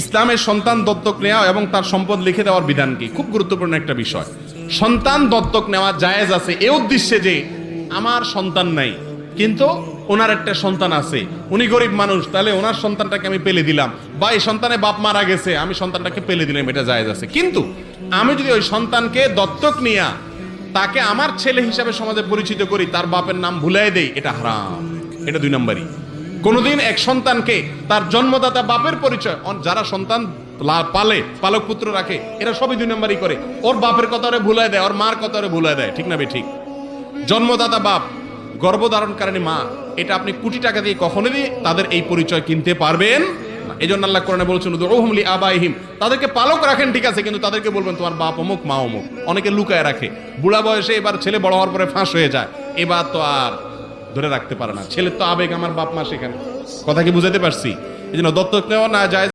ইসলামের সন্তান দত্তক নেওয়া এবং তার সম্পদ লিখে দেওয়ার বিধান কি? খুব গুরুত্বপূর্ণ একটা বিষয়। সন্তান দত্তক নেওয়া জায়েজ আছে এই উদ্দেশ্যে যে আমার সন্তান নাই কিন্তু ওনার একটা সন্তান আছে, উনি গরিব মানুষ, তাহলে ওনার সন্তানটাকে আমি পেলে দিলাম, বা এই সন্তানে বাপ মারা গেছে আমি সন্তানটাকে পেলে দিলাম, এটা জায়েজ আছে। কিন্তু আমি যদি ওই সন্তানকে দত্তক নিয়া তাকে আমার ছেলে হিসাবে সমাজে পরিচিত করি, তার বাপের নাম ভুলাই দেই, এটা হারাম, এটা 2 নম্বরই। কোনদিন এক সন্তানকে তার জন্মদাতা বাপের পরিচয়, যারা সন্তান পালে পালক পুত্র রাখে এরা সবই 2 নম্বরই করে, ওর বাপের কথা ওরে ভুলাই দেয়, ওর মার কথা ওরে ভুলাই দেয়, ঠিক না বে ঠিক? জন্মদাতা বাপ, গর্ভধারণকারিণী মা, এটা আপনি কোটি টাকা দিয়ে কখনোই তাদের এই পরিচয় কিনতে পারবেন না। এই জন্য আল্লাহ কোরআনে বলছেন উদউহুম লিআবাইহিম, তাদেরকে পালক রাখেন ঠিক আছে, কিন্তু তাদেরকে বলবেন তোমার বাপ অমুক মা অমুক। অনেকে লুকায় রাখে, বুড়া বয়সে এবার ছেলে বড় হওয়ার পরে ফাঁস হয়ে যায়, এবার তো আর ধরে রাখতে পারে না, ছেলের তো আবেগ, আমার বাপ মা সেখানে। কথা কি বুঝাতে পারছি? এই জন্য দত্তক নেওয়া না যায়।